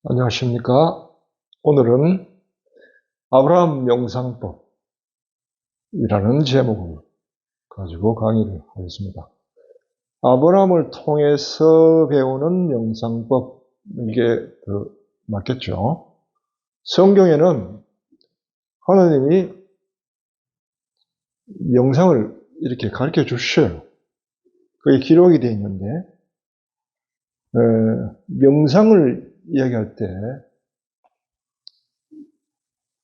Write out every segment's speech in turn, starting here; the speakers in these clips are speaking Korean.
안녕하십니까. 오늘은 아브라함 명상법이라는 제목을 가지고 강의를 하겠습니다. 아브라함을 통해서 배우는 명상법, 이게 더 맞겠죠. 성경에는 하나님이 명상을 이렇게 가르쳐 주셔요. 그게 기록이 되어 있는데, 명상을 이야기할 때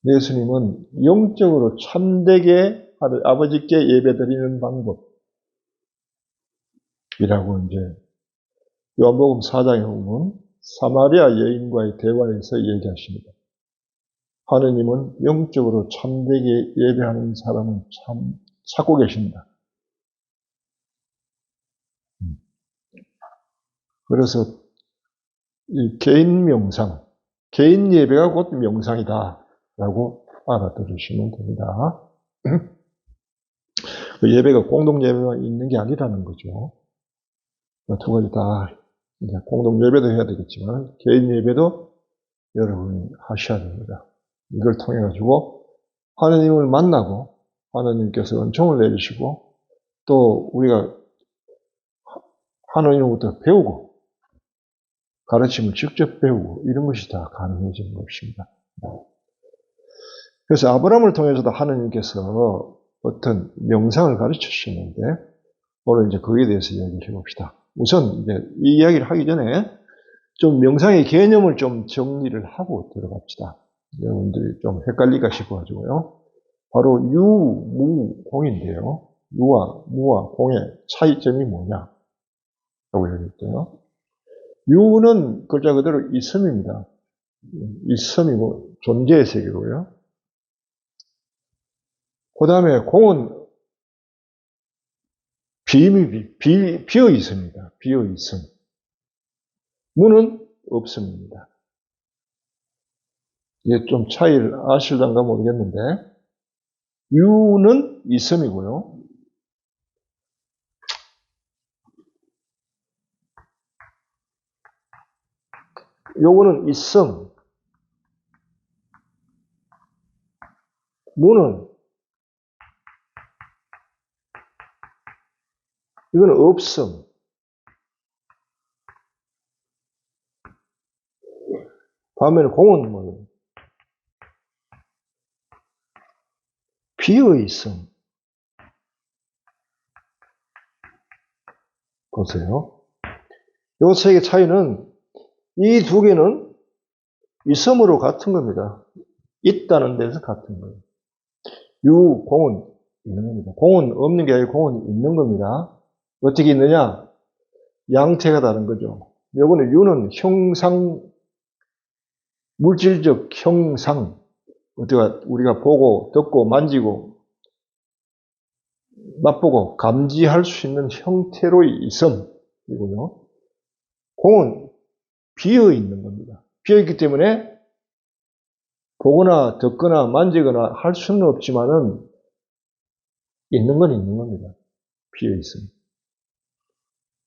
예수님은 영적으로 참되게 아버지께 예배드리는 방법이라고 이제 요한복음 4장에 보면 사마리아 여인과의 대화에서 얘기하십니다. 하느님은 영적으로 참되게 예배하는 사람을 참 찾고 계신다. 그래서 이 개인 명상, 개인 예배가 곧 명상이다라고 알아들으시면 됩니다. 그 예배가 공동 예배만 있는 게 아니라는 거죠. 두 가지 다 이제 공동 예배도 해야 되겠지만 개인 예배도 여러분이 하셔야 됩니다. 이걸 통해 가지고 하나님을 만나고 하나님께서 은총을 내리시고 또 우리가 하나님으로부터 배우고 가르침을 직접 배우고 이런 것이 다 가능해지는 것입니다. 그래서 아브라함을 통해서도 하나님께서 어떤 명상을 가르치셨는데 오늘 이제 거기에 대해서 이야기를 해봅시다. 우선 이제 이 이야기를 하기 전에 좀 명상의 개념을 좀 정리를 하고 들어갑시다. 여러분들이 좀 헷갈릴까 싶어가지고요. 바로 유, 무, 공인데요. 유와 무와 공의 차이점이 뭐냐? 라고 얘기했어요. 유는 글자 그대로 있음입니다. 있음이고 존재의 세계고요. 그 다음에 공은 비어 있습니다. 비어 있음. 무는 없습니다. 이게 좀 차이를 아실던가 모르겠는데, 유는 있음이고요. 요거는 있음. 무는 이거는 없음. 반면에 공은 뭐예요? 비어 있음. 보세요. 요 세 개 차이는 이 두 개는 있음으로 같은 겁니다. 있다는 데서 같은 거예요. 유, 공은 있는 겁니다. 공은 없는 게 아니고 공은 있는 겁니다. 어떻게 있느냐? 양태가 다른 거죠. 요거는 유는 형상, 물질적 형상, 우리가 보고, 듣고, 만지고, 맛보고, 감지할 수 있는 형태로의 있음이고요. 공은 비어 있는 겁니다. 비어 있기 때문에 보거나 듣거나 만지거나 할 수는 없지만은 있는 건 있는 겁니다. 비어 있음.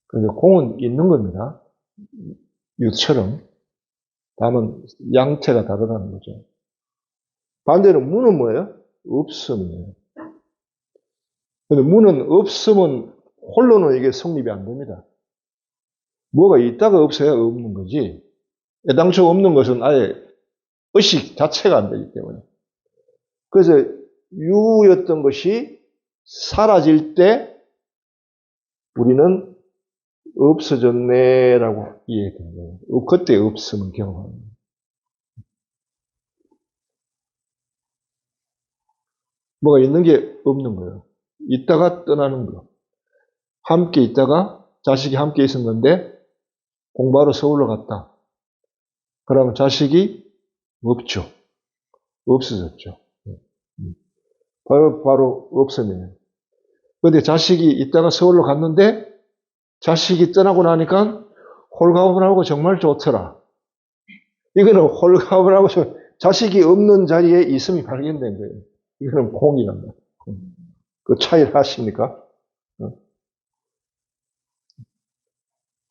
그런데 공은 있는 겁니다. 유처럼. 다만 양태가 다르다는 거죠. 반대로 무는 뭐예요? 없음이에요. 그런데 무는 없으면 홀로는 이게 성립이 안 됩니다. 뭐가 있다가 없어야 없는 거지. 애당초 없는 것은 아예 의식 자체가 안 되기 때문에. 그래서 유였던 것이 사라질 때 우리는 없어졌네라고 이해되는 거예요. 그때 없음을 경험하는 거예요. 뭐가 있는 게 없는 거예요. 있다가 떠나는 거. 함께 있다가 자식이 함께 있었는데 공부하러 서울로 갔다. 그러면 자식이 없죠. 없어졌죠. 바로 없음이에요. 그런데 자식이 있다가 서울로 갔는데 자식이 떠나고 나니까 홀가분하고 정말 좋더라. 이거는 홀가분하고 자식이 없는 자리에 있음이 발견된 거예요. 이거는 공이란다. 그 차이를 아십니까?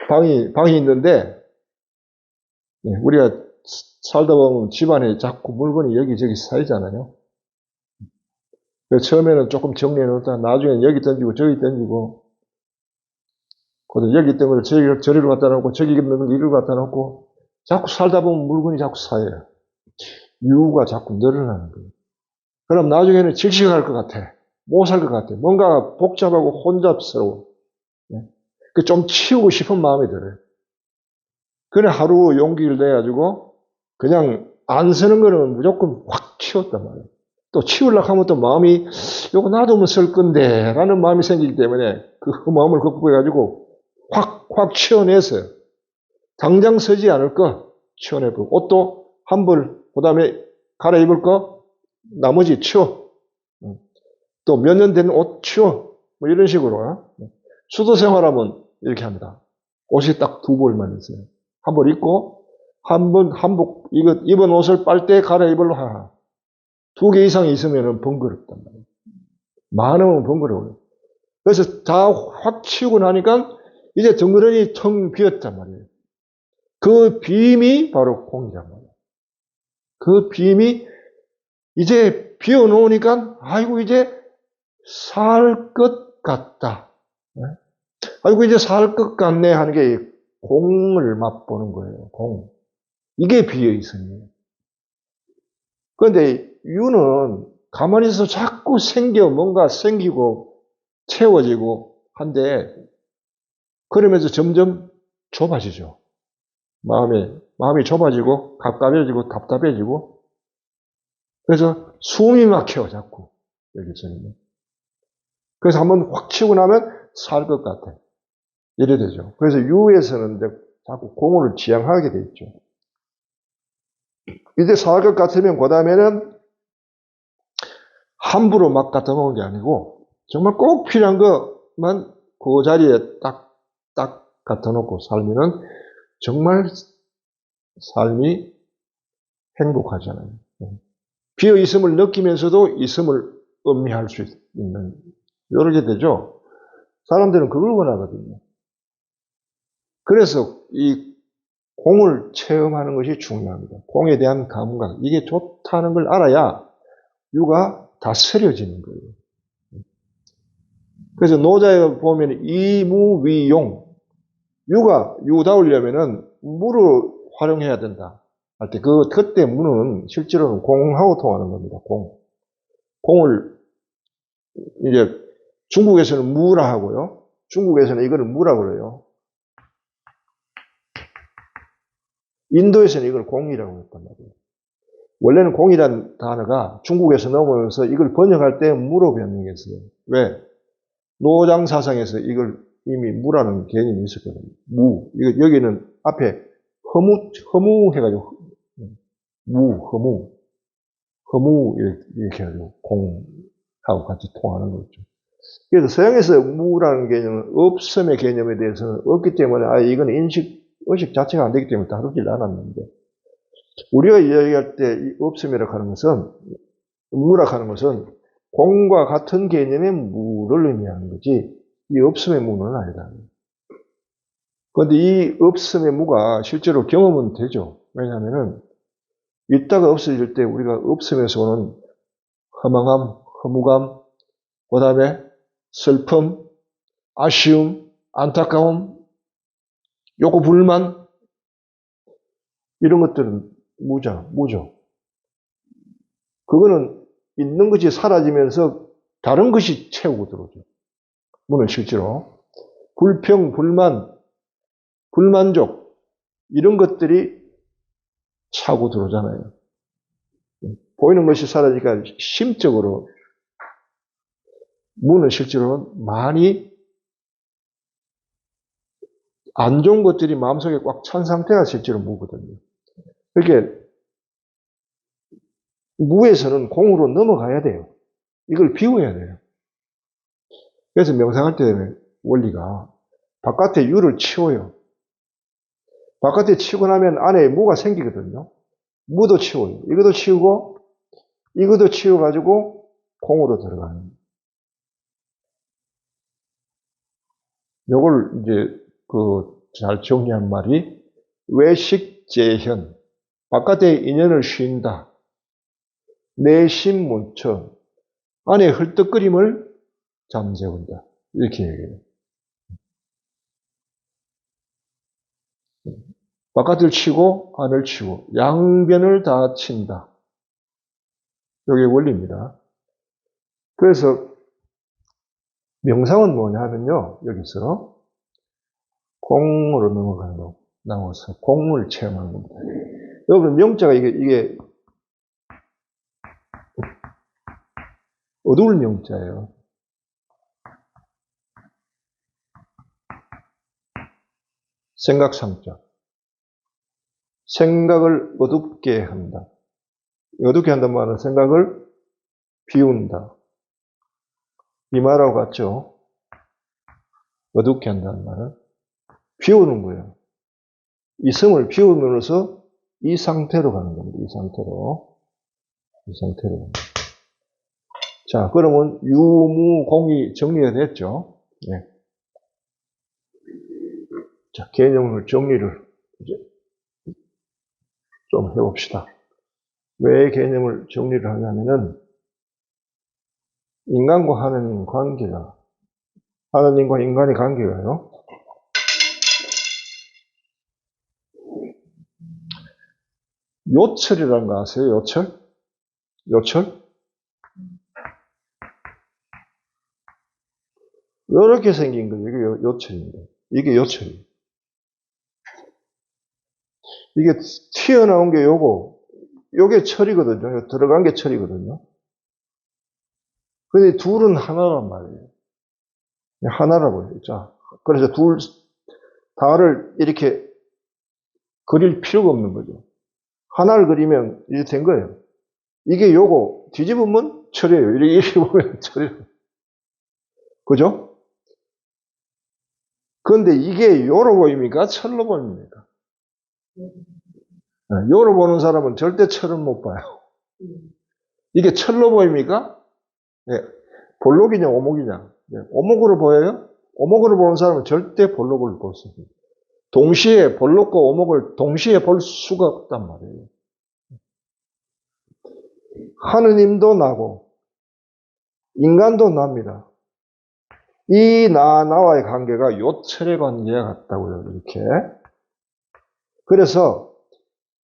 방이 있는데 우리가 살다 보면 집안에 자꾸 물건이 여기저기 쌓이잖아요. 처음에는 조금 정리해 놓다가 나중에는 여기 던지고 저기 던지고, 여기 있던 걸 저리로 갖다 놓고 저기 있는 걸 이리로 갖다 놓고, 자꾸 살다 보면 물건이 자꾸 쌓여요. 유가 자꾸 늘어나는 거예요. 그럼 나중에는 질식할 것 같아. 못 살 것 같아. 뭔가 복잡하고 혼잡스러워. 좀 치우고 싶은 마음이 들어요. 그래 하루 용기를 내가지고 그냥 안 쓰는 거는 무조건 확 치웠단 말이에요. 또 치우려고 하면 또 마음이 이거 놔두면 쓸 건데 라는 마음이 생기기 때문에 그 마음을 극복해가지고 확 치워냈어요. 당장 쓰지 않을 거 치워내고, 옷도 한 벌, 그 다음에 갈아입을 거 나머지 치워. 또 몇 년 된 옷 치워. 뭐 이런 식으로. 수도 생활하면 이렇게 합니다. 옷이 딱 두 벌만 있어요. 한 벌 입고, 한복, 이거 입은 옷을 빨대 갈아입으려 하나. 2개 이상 있으면 번거롭단 말이에요. 많으면 번거로워요. 그래서 다 확 치우고 나니까 이제 덩그러니 텅 비었단 말이에요. 그 빔이 바로 공이란 말이에요. 그 빔이 이제 비워놓으니까, 아이고, 이제 살 것 같다. 아이고, 이제 살 것 같네 하는 게 공을 맛보는 거예요. 공. 이게 비어있음이에요. 그런데 유는 가만히 있어서 자꾸 뭔가 생기고 채워지고 한데, 그러면서 점점 좁아지죠. 마음이 좁아지고 가까워지고 답답해지고, 그래서 숨이 막혀 자꾸 여기서는. 그래서 한번 확 치고 나면 살 것 같아. 이래 되죠. 그래서 유에서는 이제 자꾸 공을 지향하게 돼 있죠. 이제 살 것 같으면 그 다음에는 함부로 막 갖다 놓은 게 아니고 정말 꼭 필요한 것만 그 자리에 딱 갖다 놓고 살면은 정말 삶이 행복하잖아요. 비어 있음을 느끼면서도 있음을 음미할 수 있는, 이렇게 되죠. 사람들은 그걸 원하거든요. 그래서 이 공을 체험하는 것이 중요합니다. 공에 대한 감각, 이게 좋다는 걸 알아야 유가 다스려지는 거예요. 그래서 노자에 보면 이무위용, 유가 유다우려면은 무를 활용해야 된다 할 때, 그때 무는 실제로는 공하고 통하는 겁니다. 공을 이제 중국에서는 무라 하고요. 중국에서는 이거를 무라 그래요. 인도에서는 이걸 공이라고 했단 말이에요. 원래는 공이라는 단어가 중국에서 넘어오면서 이걸 번역할 때 무로 변경했어요. 왜? 노장 사상에서 이걸 이미 무라는 개념이 있었거든요. 무. 여기는 앞에 허무 해가지고 허무 이렇게 해가지고 공하고 같이 통하는 거죠. 그래서 서양에서 무라는 개념은 없음의 개념에 대해서는 없기 때문에 이건 의식 자체가 안 되기 때문에 다루질 않았는데, 우리가 이야기할 때 이 없음이라고 하는 것은, 무라고 하는 것은 공과 같은 개념의 무를 의미하는 거지, 이 없음의 무는 아니다. 그런데 이 없음의 무가 실제로 경험은 되죠. 왜냐하면은 있다가 없어질 때 우리가 없음에서 오는 허망함, 허무감, 그 다음에 슬픔, 아쉬움, 안타까움, 요구 불만, 이런 것들은 무죠. 그거는 있는 것이 사라지면서 다른 것이 채우고 들어오죠. 무는 실제로 불평, 불만, 불만족, 이런 것들이 차고 들어오잖아요. 보이는 것이 사라지니까 심적으로 무는 실제로 많이 안 좋은 것들이 마음속에 꽉 찬 상태가 실제로 무거든요. 그렇게 무에서는 공으로 넘어가야 돼요. 이걸 비워야 돼요. 그래서 명상할 때 원리가 바깥에 유를 치워요. 바깥에 치고 나면 안에 무가 생기거든요. 무도 치워요. 이것도 치우고 이것도 치워가지고 공으로 들어가는. 요걸 이제 잘 정리한 말이 외식재현. 바깥의 인연을 쉰다. 내심문천, 안에 헐떡거림을 잠재운다. 이렇게 얘기해요. 바깥을 치고 안을 치고 양변을 다 친다. 이게 원리입니다. 그래서 명상은 뭐냐면요. 여기서 공으로 넘어가는 거 나와서 공을 체험하는 겁니다. 여러분 명자가 이게 어두울 명자예요. 생각상자. 생각을 어둡게 한다. 어둡게 한다는 말은 생각을 비운다. 이 말하고 같죠? 어둡게 한다는 말은 비우는 거예요. 이 성을 비움으로써 이 상태로 가는 겁니다. 이 상태로. 이 상태로. 자, 그러면 유무공이 정리가 됐죠? 네. 자, 개념을 정리를 이제 좀 해봅시다. 왜 개념을 정리를 하냐면은 인간과 하느님 관계가, 하느님과 인간의 관계가요. 요철이라는 거 아세요? 요철? 요철? 이렇게 생긴 거예요. 이게 요철입니다. 이게 요철이에요. 이게 튀어나온 게 요게 철이거든요. 들어간 게 철이거든요. 근데 둘은 하나란 말이에요. 하나라고요. 자, 그래서 다를 이렇게 그릴 필요가 없는 거죠. 하나를 그리면 이렇게 된 거예요. 이게 요거 뒤집으면 철이에요. 이렇게 보면 철이에요. 그죠? 그런데 이게 요로 보입니까? 철로 보입니까? 요로 보는 사람은 절대 철은 못 봐요. 이게 철로 보입니까? 네. 볼록이냐 오목이냐. 네. 오목으로 보여요? 오목으로 보는 사람은 절대 볼록을 볼 수 없어요. 동시에 볼록과 오목을 동시에 볼 수가 없단 말이에요. 하느님도 나고 인간도 납니다. 이 나와의 관계가 요철의 관계와 같다고요. 이렇게. 그래서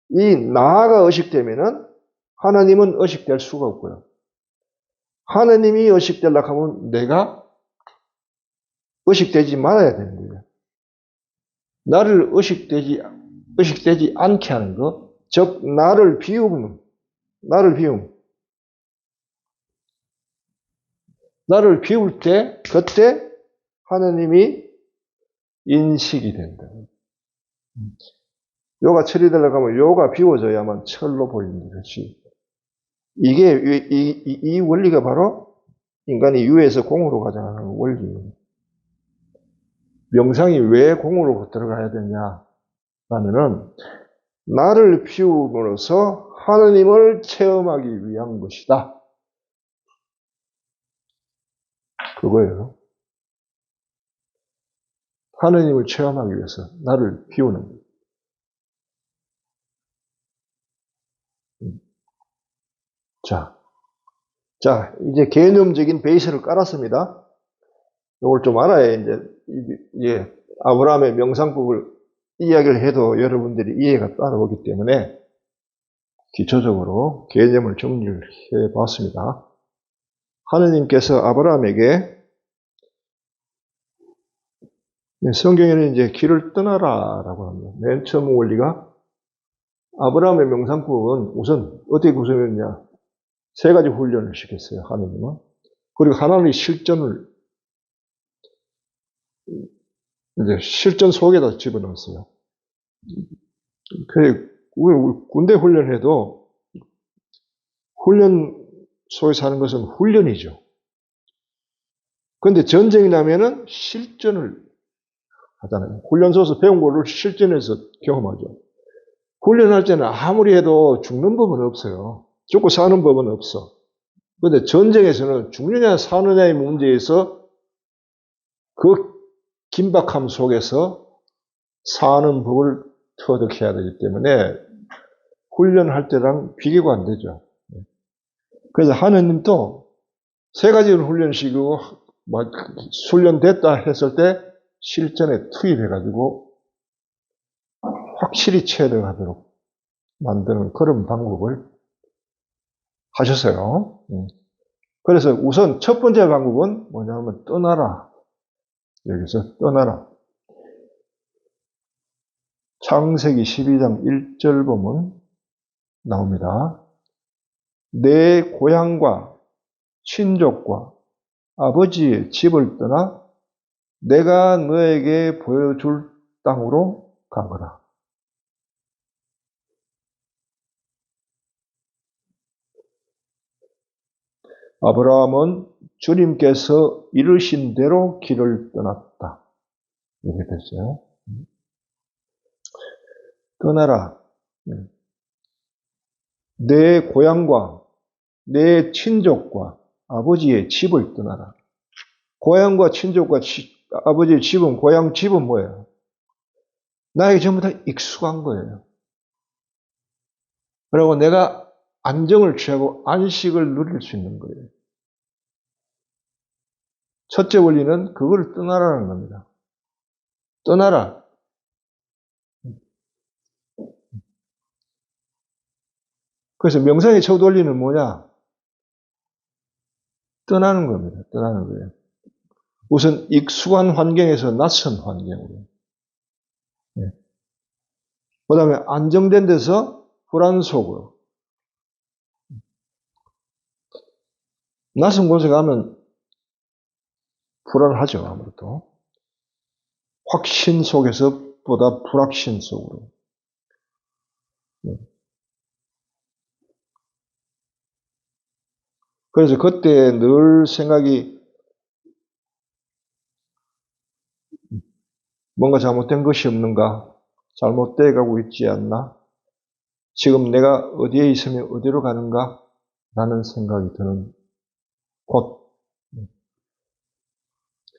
이 나가 의식되면은 하나님은 의식될 수가 없고요. 하나님이 의식되려고 하면 내가 의식되지 말아야 되는 거예요. 나를 의식되지 않게 하는 것, 즉 나를 비움. 나를 비울 때 그때 하나님이 인식이 된다. 요가 철이 되려고 하면 요가 비워져야만 철로 보이는 것이. 이게 이 원리가 바로 인간이 유에서 공으로 가자는 원리예요. 명상이 왜 공으로 들어가야 되냐 하면은 나를 비움으로써 하느님을 체험하기 위한 것이다. 그거예요. 하느님을 체험하기 위해서 나를 비우는 거예요. 자, 이제 개념적인 베이스를 깔았습니다. 이걸 좀 알아야 이제 아브라함의 명상법을 이야기를 해도 여러분들이 이해가 따라오기 때문에 기초적으로 개념을 정리를 해 봤습니다. 하느님께서 아브라함에게 성경에는 이제 길을 떠나라라고 합니다. 맨 처음 원리가 아브라함의 명상법은 우선 어떻게 구성했냐? 세 가지 훈련을 시켰어요. 하느님은. 그리고 하나님의 실전 속에다 집어넣었어요. 우리 군대 훈련해도 훈련 속에서 하는 것은 훈련이죠. 그런데 전쟁이 나면은 실전을 하잖아요. 훈련소에서 배운 거를 실전에서 경험하죠. 훈련할 때는 아무리 해도 죽는 법은 없어요. 죽고 사는 법은 없어. 그런데 전쟁에서는 죽느냐 사느냐의 문제에서 그 긴박함 속에서 사는 법을 터득해야 되기 때문에 훈련할 때랑 비교가 안 되죠. 그래서 하느님도 세 가지를 훈련시키고 훈련됐다 했을 때 실전에 투입해가지고 확실히 체득하도록 만드는 그런 방법을 하셨어요. 그래서 우선 첫 번째 방법은 뭐냐면 떠나라. 여기서 떠나라. 창세기 12장 1절 보면 나옵니다. 내 고향과 친족과 아버지의 집을 떠나 내가 너에게 보여줄 땅으로 가거라. 아브라함은 주님께서 이르신 대로 길을 떠났다. 이렇게 됐어요. 떠나라. 내 고향과 내 친족과 아버지의 집을 떠나라. 고향과 친족과 아버지의 집은, 고향 집은 뭐예요? 나에게 전부 다 익숙한 거예요. 그리고 내가 안정을 취하고 안식을 누릴 수 있는 거예요. 첫째 원리는 그걸 떠나라는 겁니다. 떠나라. 그래서 명상의 첫 원리는 뭐냐? 떠나는 겁니다. 떠나는 거예요. 우선 익숙한 환경에서 낯선 환경으로. 그 다음에 안정된 데서 불안 속으로. 낯선 곳에 가면 불안하죠, 아무래도. 확신 속에서 보다 불확신 속으로. 그래서 그때 늘 생각이 뭔가 잘못된 것이 없는가? 잘못되어 가고 있지 않나? 지금 내가 어디에 있으면 어디로 가는가? 라는 생각이 드는 곳.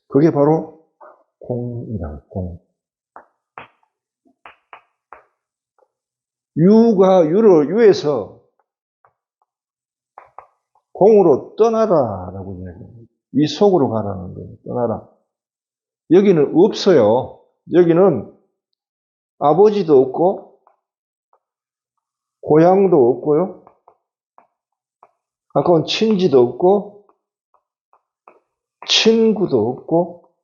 그게 바로 공이다, 공. 유에서 공으로 떠나라라고 이야기합니다. 이 속으로 가라는 거예요. 떠나라. 여기는 없어요. 여기는 아버지도 없고 고향도 없고요. 가까운 친지도 없고 친구도 없고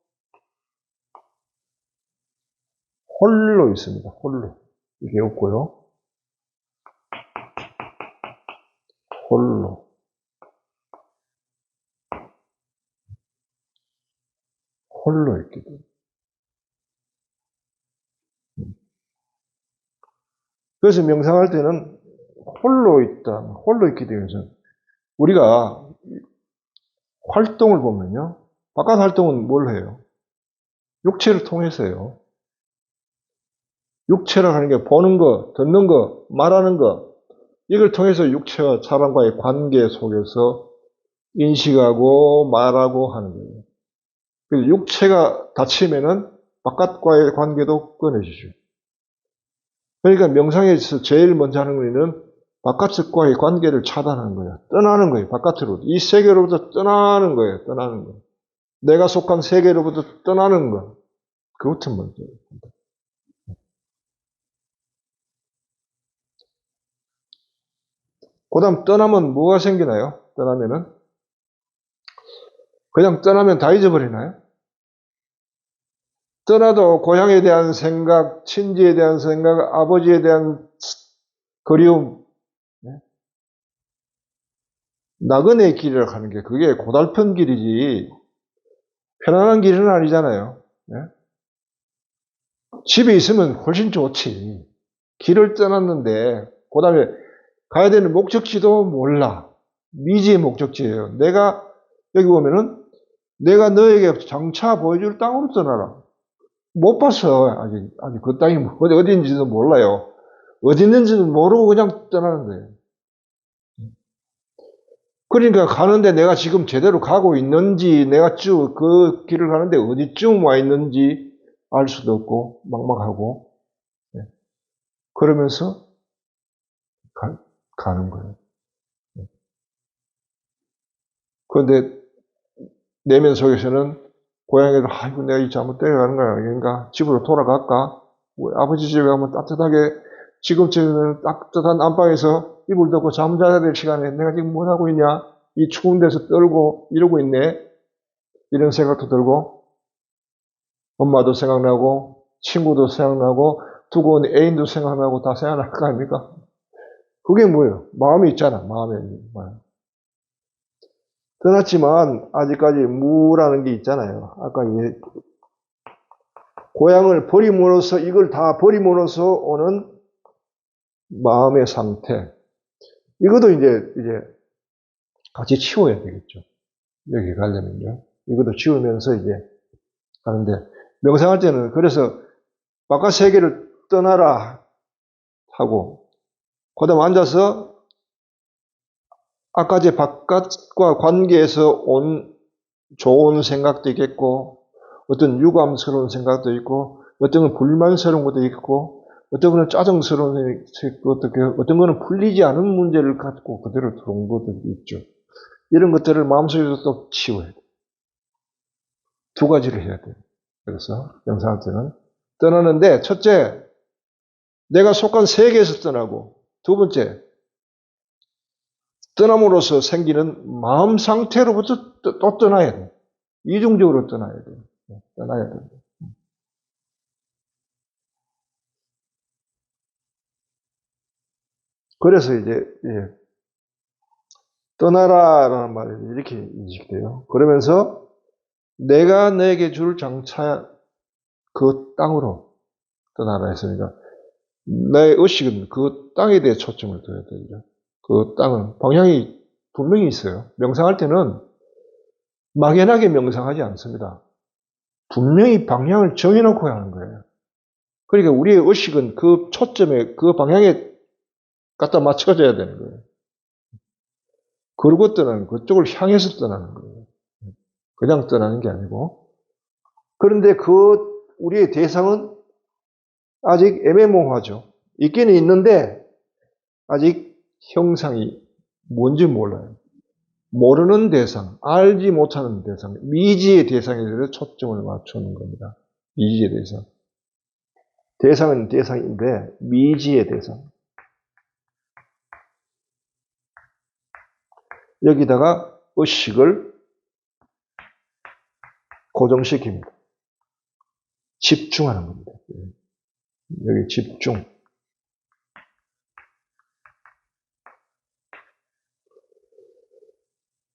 홀로 있습니다. 홀로. 이게 없고요. 홀로. 홀로 있게 됩니다. 그래서 명상할 때는 홀로 있다, 홀로 있게 되면서 우리가 활동을 보면요. 바깥 활동은 뭘 해요? 육체를 통해서 해요. 육체를 하는 게 보는 거, 듣는 거, 말하는 거, 이걸 통해서 육체와 사람과의 관계 속에서 인식하고 말하고 하는 거예요. 그래서 육체가 다치면은 바깥과의 관계도 끊어지죠. 그러니까 명상에서 제일 먼저 하는 거는 바깥과의 관계를 차단하는 거예요. 떠나는 거예요. 바깥으로. 이 세계로부터 떠나는 거예요. 떠나는 거. 내가 속한 세계로부터 떠나는 거. 그것부터 먼저. 그 다음 떠나면 뭐가 생기나요? 떠나면은? 그냥 떠나면 다 잊어버리나요? 떠나도 고향에 대한 생각, 친지에 대한 생각, 아버지에 대한 그리움, 나그네 길이라고 하는 게 그게 고달픈 길이지 편안한 길은 아니잖아요. 집에 있으면 훨씬 좋지. 길을 떠났는데 그 다음에 가야 되는 목적지도 몰라. 미지의 목적지예요. 내가 여기 보면은 내가 너에게 장차 보여줄 땅으로 떠나라. 못 봤어. 아직 그 땅이 어디인지도 몰라요. 어디 있는지도 모르고 그냥 떠나는 거예요. 그러니까 가는데 내가 지금 제대로 가고 있는지, 내가 쭉 그 길을 가는데 어디쯤 와 있는지 알 수도 없고, 막막하고, 그러면서 가는 거예요. 그런데 내면 속에서는 고양이도 아이고 내가 이 잘못 때려가는 거야. 그러니까 집으로 돌아갈까? 아버지 집에 가면 따뜻하게 지금쯤에는 따뜻한 안방에서 이불 덮고 잠자야 될 시간에 내가 지금 뭘 하고 있냐? 이 추운 데서 떨고 이러고 있네. 이런 생각도 들고 엄마도 생각나고 친구도 생각나고 두고 온 애인도 생각나고 다 생각날 거 아닙니까? 그게 뭐예요? 마음이 있잖아. 마음에. 떠났지만 아직까지 무라는 게 있잖아요. 아까 고향을 버림으로써 이걸 다 버림으로써 오는 마음의 상태. 이것도 이제 같이 치워야 되겠죠. 여기 가려면요. 이것도 치우면서 이제 하는데 명상할 때는 그래서 바깥 세계를 떠나라 하고 그다음 앉아서 아까 제 바깥과 관계에서 온 좋은 생각도 있겠고 어떤 유감스러운 생각도 있고 어떤 건 불만스러운 것도 있고 어떤 거는 짜증스러운 것도 있고 어떤 거는 풀리지 않은 문제를 갖고 그대로 들어온 것도 있죠. 이런 것들을 마음속에서 또 치워야 돼요. 두 가지를 해야 돼요. 그래서 명상할 때는 떠나는데 첫째, 내가 속한 세계에서 떠나고 두 번째, 떠남으로써 생기는 마음 상태로부터 또 떠나야 돼요. 이중적으로 떠나야 돼요. 떠나야 돼요. 그래서 이제 떠나라라는 말이 이렇게 인식돼요. 그러면서 내가 내게 줄 장차 그 땅으로 떠나라 했으니까 나의 의식은 그 땅에 대해 초점을 둬야 되죠. 그 땅은 방향이 분명히 있어요. 명상할 때는 막연하게 명상하지 않습니다. 분명히 방향을 정해놓고 하는 거예요. 그러니까 우리의 의식은 그 초점에, 그 방향에 갖다 맞춰져야 되는 거예요. 그러고 떠나는, 그쪽을 향해서 떠나는 거예요. 그냥 떠나는 게 아니고. 그런데 우리의 대상은 아직 애매모호하죠. 있기는 있는데, 아직 형상이 뭔지 몰라요. 모르는 대상, 알지 못하는 대상, 미지의 대상에 대해서 초점을 맞추는 겁니다. 미지의 대상. 대상은 대상인데, 미지의 대상. 여기다가 의식을 고정시킵니다. 집중하는 겁니다. 여기 집중.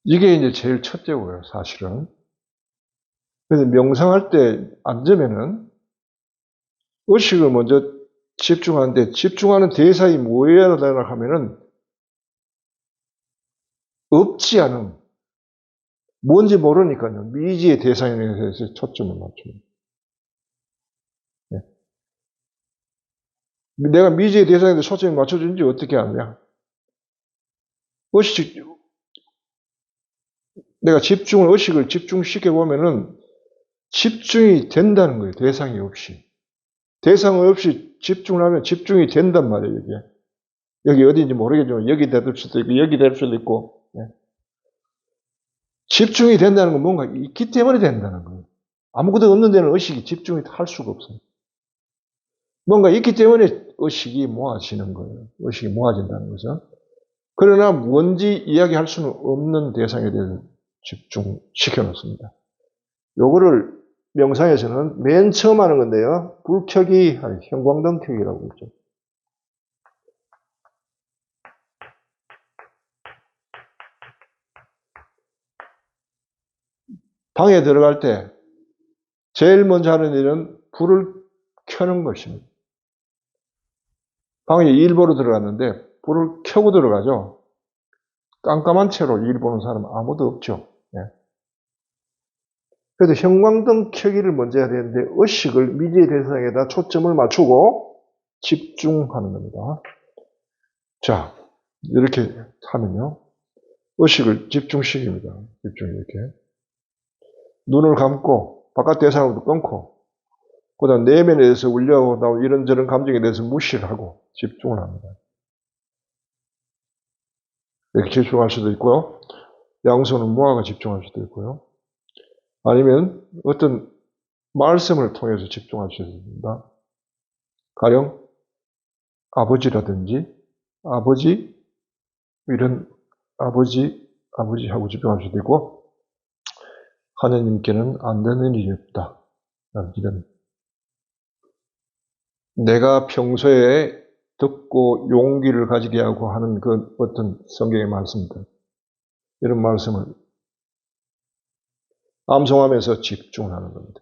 이게 이제 제일 첫째고요, 사실은. 그래서 명상할 때 앉으면은 의식을 먼저 집중하는데 집중하는 대상이 뭐여야 되나 하면은 없지 않은, 뭔지 모르니까요. 미지의 대상에 대해서 초점을 맞춥니다. 내가 미지의 대상에 대해서 초점을 맞춰주는지 어떻게 아냐? 내가 의식을 집중시켜 보면은 집중이 된다는 거예요. 대상이 없이. 대상 없이 집중을 하면 집중이 된단 말이에요, 이게. 여기 어딘지 모르겠지만 여기 될 수도 있고 여기 될 수도 있고. 집중이 된다는 건 뭔가 있기 때문에 된다는 거예요. 아무것도 없는 데는 의식이 집중이 할 수가 없어요. 뭔가 있기 때문에 의식이 모아지는 거예요. 의식이 모아진다는 거죠. 그러나 뭔지 이야기할 수는 없는 대상에 대해서 집중시켜 놓습니다. 요거를 명상에서는 맨 처음 하는 건데요. 불 켜기, 형광등 켜기라고 있죠. 방에 들어갈 때 제일 먼저 하는 일은 불을 켜는 것입니다. 방에 일 보러 들어갔는데 불을 켜고 들어가죠. 깜깜한 채로 일 보는 사람은 아무도 없죠. 그래서 형광등 켜기를 먼저 해야 되는데 의식을 미지의 대상에다 초점을 맞추고 집중하는 겁니다. 자, 이렇게 하면요. 의식을 집중시킵니다. 집중 이렇게. 눈을 감고 바깥 대상으로도 끊고 그 다음 내면에 대해서 울려나온 이런저런 감정에 대해서 무시를 하고 집중을 합니다. 이렇게 집중할 수도 있고요. 양손은 모아가 집중할 수도 있고요. 아니면 어떤 말씀을 통해서 집중할 수 있습니다. 가령 아버지라든지 아버지 이런 아버지 하고 집중할 수도 있고 하느님께는 안 되는 일이 없다. 이런 내가 평소에 듣고 용기를 가지게 하고 하는 그 어떤 성경의 말씀들 이런 말씀을 암송하면서 집중하는 겁니다.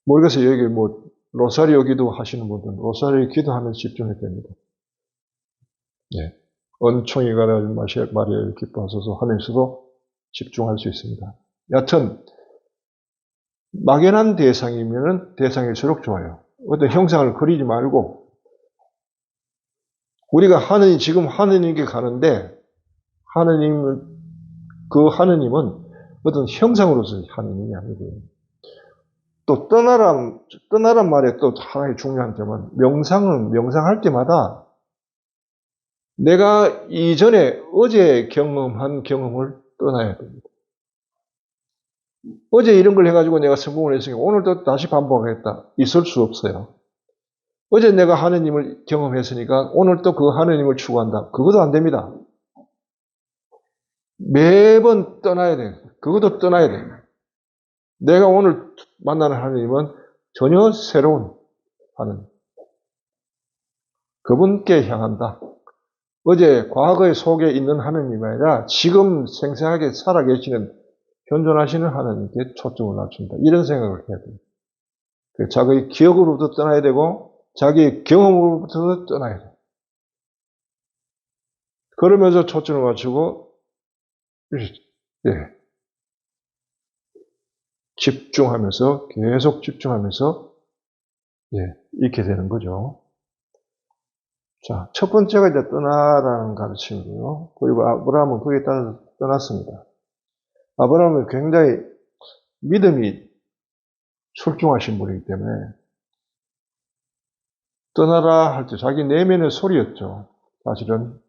모르겠어요. 여기 뭐 로사리오 기도 하시는 분들은 로사리오 기도하면서 집중해야 됩니다. 예. 은총이 가라 마리아를 기뻐하소서 하면서도 집중할 수 있습니다. 여하튼 막연한 대상이면 대상일수록 좋아요. 어떤 형상을 그리지 말고 우리가 지금 하느님께 가는데 그 하느님은 어떤 형상으로서 하느님이 아니고요. 또 떠나란 말에 또 하나의 중요한 점은 명상할 때마다 내가 이전에 어제 경험한 경험을 떠나야 됩니다. 어제 이런 걸 해가지고 내가 성공을 했으니까 오늘도 다시 반복하겠다. 있을 수 없어요. 어제 내가 하느님을 경험했으니까 오늘 또 그 하느님을 추구한다. 그것도 안 됩니다. 매번 떠나야 돼요. 그것도 떠나야 돼요. 내가 오늘 만나는 하느님은 전혀 새로운 하느님. 그분께 향한다. 어제 과거의 속에 있는 하느님이 아니라 지금 생생하게 살아계시는 현존하시는 하나님께 초점을 맞춘다. 이런 생각을 해야 돼요. 자기의 기억으로부터 떠나야 되고 자기의 경험으로부터 떠나야 돼요. 그러면서 초점을 맞추고 집중하면서 계속 집중하면서 있게 되는 거죠. 자, 첫 번째가 이제 떠나라는 가르침이고요. 그리고 아브라함은 거기에 따라서 떠났습니다. 아브라함은 굉장히 믿음이 출중하신 분이기 때문에 떠나라 할 때 자기 내면의 소리였죠. 사실은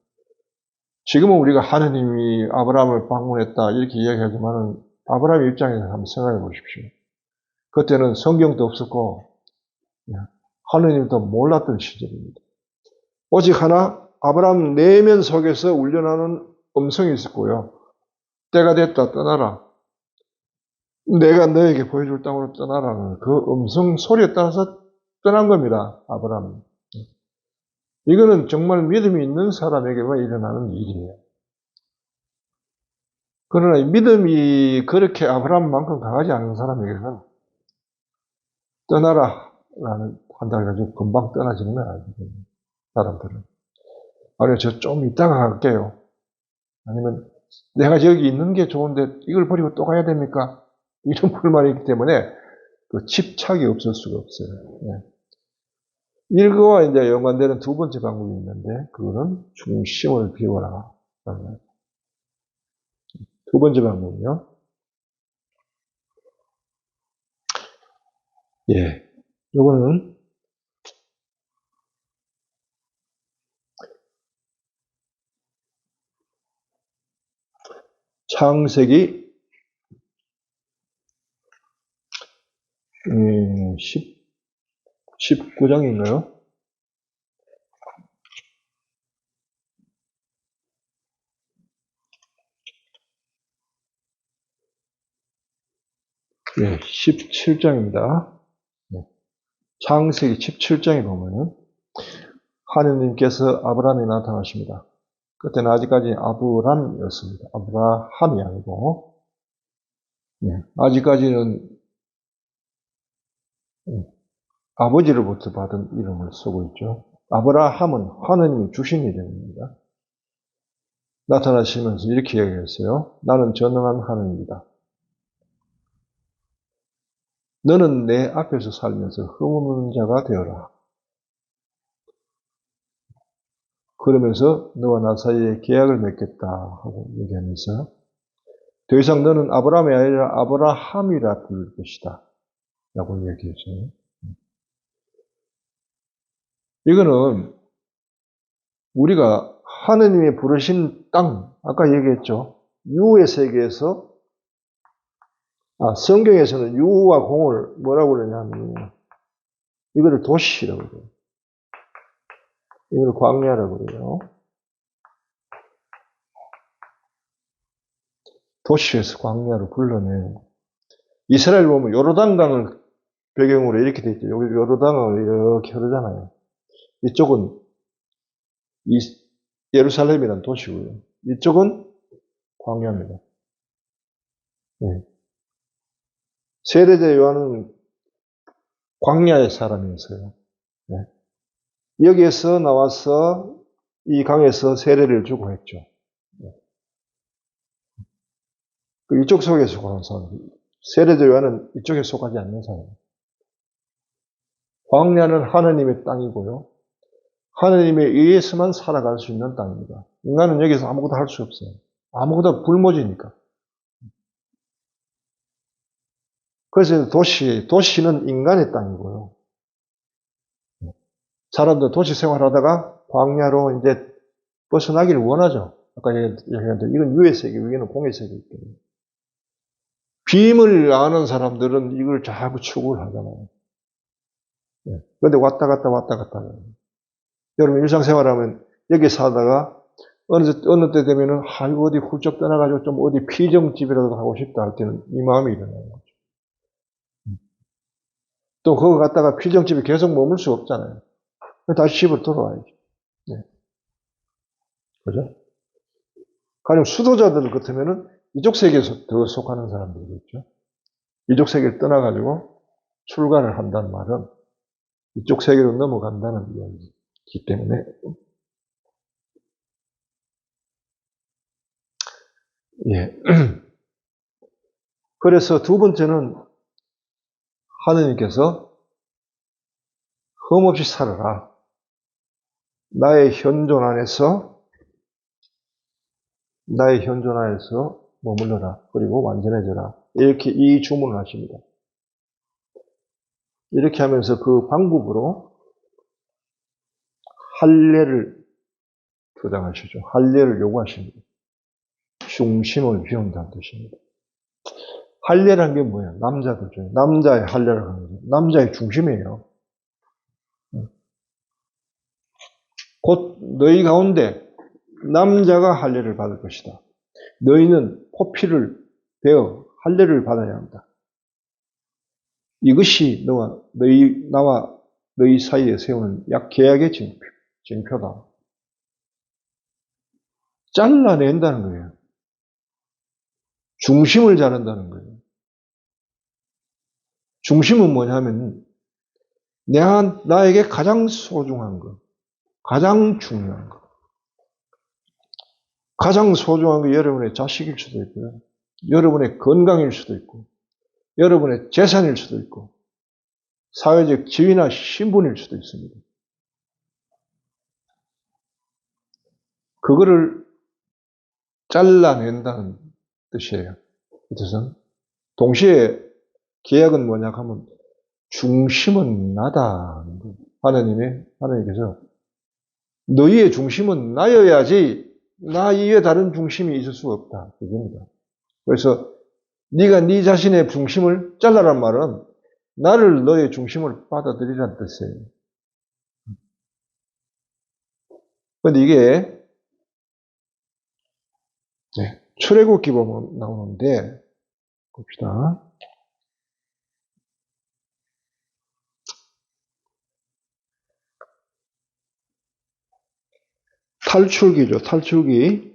지금은 우리가 하느님이 아브라함을 방문했다 이렇게 이야기하지만 아브라함의 입장에서 한번 생각해 보십시오. 그때는 성경도 없었고 하느님도 몰랐던 시절입니다. 오직 하나 아브라함 내면 속에서 울려나는 음성이 있었고요. 때가 됐다 떠나라. 내가 너에게 보여줄 땅으로 떠나라는 그 음성 소리에 따라서 떠난 겁니다. 아브라함. 이거는 정말 믿음이 있는 사람에게만 일어나는 일이에요. 그러나 믿음이 그렇게 아브라함만큼 강하지 않은 사람에게는 떠나라라는 한다고 해가지고 금방 떠나지는 않거든요. 사람들은. 아니, 저 좀 이따가 갈게요. 아니면 내가 여기 있는 게 좋은데 이걸 버리고 또 가야 됩니까? 이런 불만이 있기 때문에 그 집착이 없을 수가 없어요. 이거와 이제 연관되는 두 번째 방법이 있는데 그거는 중심을 비워라. 두 번째 방법은요. 요거는 창세기 19장인가요? 네, 17장입니다. 창세기 17장에 보면은 하느님께서 아브라함에 나타나십니다. 그때는 아직까지 아브람이었습니다. 아브라함이 아니고 아직까지는 아버지로부터 받은 이름을 쓰고 있죠. 아브라함은 하느님이 주신 이름입니다. 나타나시면서 이렇게 이야기했어요. 나는 전능한 하느님이다. 너는 내 앞에서 살면서 흠없는 자가 되어라. 그러면서 너와 나 사이에 계약을 맺겠다 하고 얘기하면서 더 이상 너는 아브라함이 아니라 아브라함이라 부를 것이다 라고 얘기했어요. 이거는 우리가 하느님이 부르신 땅, 아까 얘기했죠. 유의 세계에서, 성경에서는 유와 공을 뭐라고 그러냐면, 이거를 도시라고 그래요. 이걸 광야라고 그래요. 도시에서 광야로 불러내. 이스라엘 보면 요르단강을 배경으로 이렇게 돼 있죠. 요르단강을 이렇게 흐르잖아요. 이쪽은 예루살렘이라는 도시고요. 이쪽은 광야입니다. 네. 세례자 요한은 광야의 사람이었어요. 네. 여기에서 나와서 이 강에서 세례를 주고 했죠. 네. 이쪽 속에 속하는 사람. 세례자 요한은 이쪽에 속하지 않는 사람. 광야는 하느님의 땅이고요. 하느님에 의해서만 살아갈 수 있는 땅입니다. 인간은 여기서 아무것도 할 수 없어요. 아무것도 불모지니까. 그래서 도시는 인간의 땅이고요. 사람들 도시 생활하다가 광야로 이제 벗어나기를 원하죠. 아까 얘기한 대로 이건 유의 세계, 여기는 공의 세계이기 때문에. 빔을 아는 사람들은 이걸 자꾸 추구를 하잖아요. 그런데 왔다 갔다. 여러분 일상생활하면 여기 사다가 어느 때 되면은 이거 어디 훌쩍 떠나가지고 좀 어디 피정집이라도 하고 싶다 할 때는 이 마음이 일어나는 거죠. 또 그거 갔다가 피정집에 계속 머물 수 없잖아요. 다시 집으로 돌아와야죠. 네. 그죠? 가령 수도자들 같으면은 이쪽 세계에서 더 속하는 사람들이겠죠. 이쪽 세계를 떠나가지고 출가를 한다는 말은 이쪽 세계로 넘어간다는 이야기이기 때문에, 예. 그래서 두 번째는 하느님께서 흠없이 살아라. 나의 현존 안에서 머물러라. 그리고 완전해져라. 이렇게 이 주문을 하십니다. 이렇게 하면서 그 방법으로 할례를 주장하시죠. 할례를 요구하십니다. 중심을 비운다는 뜻입니다. 할례라는 게 뭐예요? 남자들 중에 남자의 할례를 하는 거죠. 남자의 중심이에요. 곧 너희 가운데 남자가 할례를 받을 것이다. 너희는 포피를 베어 할례를 받아야 한다. 이것이 나와 너희 사이에 세우는 계약의 징표다. 잘라낸다는 거예요. 중심을 자른다는 거예요. 중심은 뭐냐면 나에게 가장 소중한 것, 가장 중요한 것. 가장 소중한 게 여러분의 자식일 수도 있고요. 여러분의 건강일 수도 있고, 여러분의 재산일 수도 있고, 사회적 지위나 신분일 수도 있습니다. 그거를 잘라낸다는 뜻이에요. 그 뜻은 동시에 계약은 뭐냐 하면 중심은 나다. 하나님께서 너희의 중심은 나여야지 나 이외에 다른 중심이 있을 수 없다. 그겁니다. 그래서 네가 네 자신의 중심을 잘라란 말은 나를 너의 중심을 받아들이라는 뜻이에요. 그런데 이게 출애굽기 보면 나오는데 봅시다. 탈출기죠. 탈출기.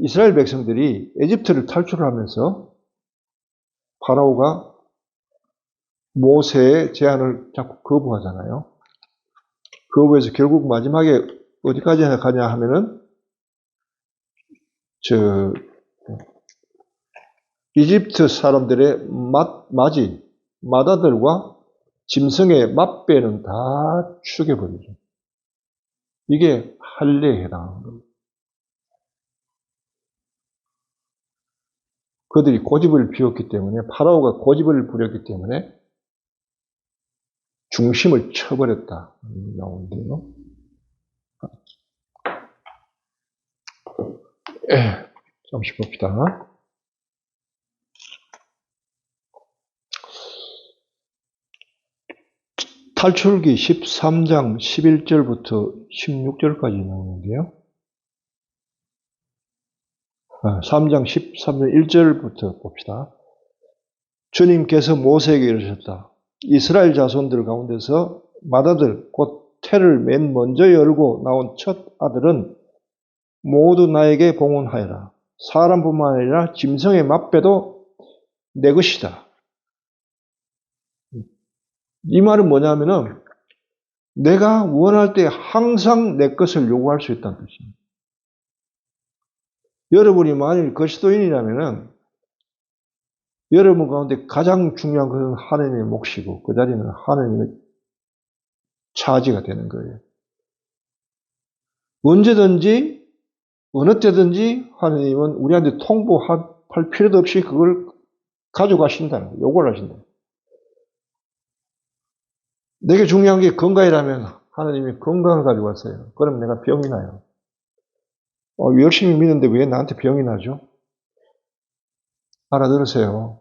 이스라엘 백성들이 에집트를 탈출하면서 파라오가 모세의 제안을 자꾸 거부하잖아요. 거부해서 결국 마지막에 어디까지 가냐 하면은 이집트 사람들의 마다들과 짐승의 맛배는 다 죽여버리죠. 이게 할례에 해당하는 겁니다. 그들이 고집을 피웠기 때문에, 파라오가 고집을 부렸기 때문에 중심을 쳐버렸다. 나오는데요. 잠시 봅시다. 탈출기 13장 11절부터 16절까지 나오는데요. 3장 13절 1절부터 봅시다. 주님께서 모세에게 이르셨다. 이스라엘 자손들 가운데서 맏아들 곧 태를 맨 먼저 열고 나온 첫 아들은 모두 나에게 봉헌하여라. 사람뿐만 아니라 짐승의 맏배도 내 것이다. 이 말은 뭐냐면은 내가 원할 때 항상 내 것을 요구할 수 있다는 뜻입니다. 여러분이 만일 그리스도인이라면은 여러분 가운데 가장 중요한 것은 하나님의 몫이고 그 자리는 하나님의 차지가 되는 거예요. 언제든지 어느 때든지 하나님은 우리한테 통보할 필요도 없이 그걸 가져가신다는 거예요. 요구를 하신다는 거예요. 내게 중요한 게 건강이라면 하나님이 건강을 가져왔어요. 그럼 내가 병이 나요. 열심히 믿는데 왜 나한테 병이 나죠? 알아들으세요.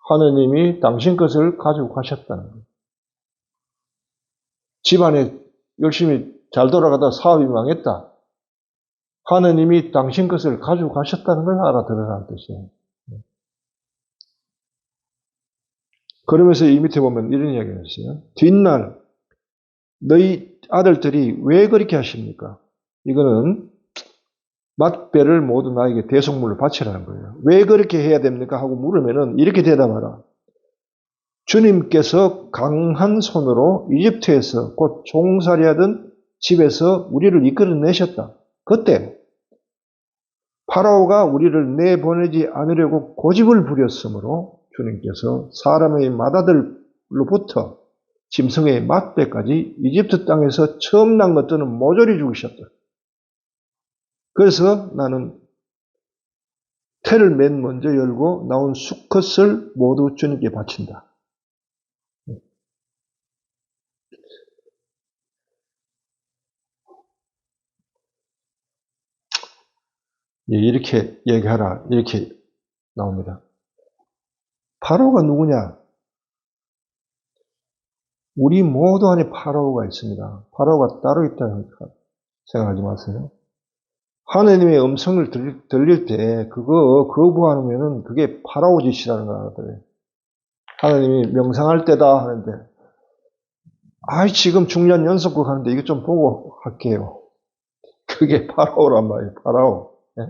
하나님이 당신 것을 가지고 가셨다는 거예요. 집안에 열심히 잘 돌아가다 사업이 망했다. 하나님이 당신 것을 가지고 가셨다는 걸 알아들으라는 뜻이에요. 그러면서 이 밑에 보면 이런 이야기가 있어요. 뒷날 너희 아들들이 왜 그렇게 하십니까? 이거는 맏배를 모두 나에게 대속물로 바치라는 거예요. 왜 그렇게 해야 됩니까? 하고 물으면은 이렇게 대답하라. 주님께서 강한 손으로 이집트에서 곧 종살이하던 집에서 우리를 이끌어내셨다. 그때 파라오가 우리를 내보내지 않으려고 고집을 부렸으므로 주님께서 사람의 맏아들로부터 짐승의 맏배까지 이집트 땅에서 처음 난 것들은 모조리 죽이셨다. 그래서 나는 태를 맨 먼저 열고 나온 수컷을 모두 주님께 바친다. 이렇게 얘기하라. 이렇게 나옵니다. 파라오가 누구냐? 우리 모두 안에 파라오가 있습니다. 파라오가 따로 있다는 생각하지 마세요. 하나님의 음성을 들릴 때 그거 거부하면은 그게 파라오 짓이라는 거 알아들어요. 하나님이 명상할 때다 하는데 지금 중년 연속극 하는데 이거 좀 보고 할게요. 그게 파라오란 말이에요. 파라오. 네?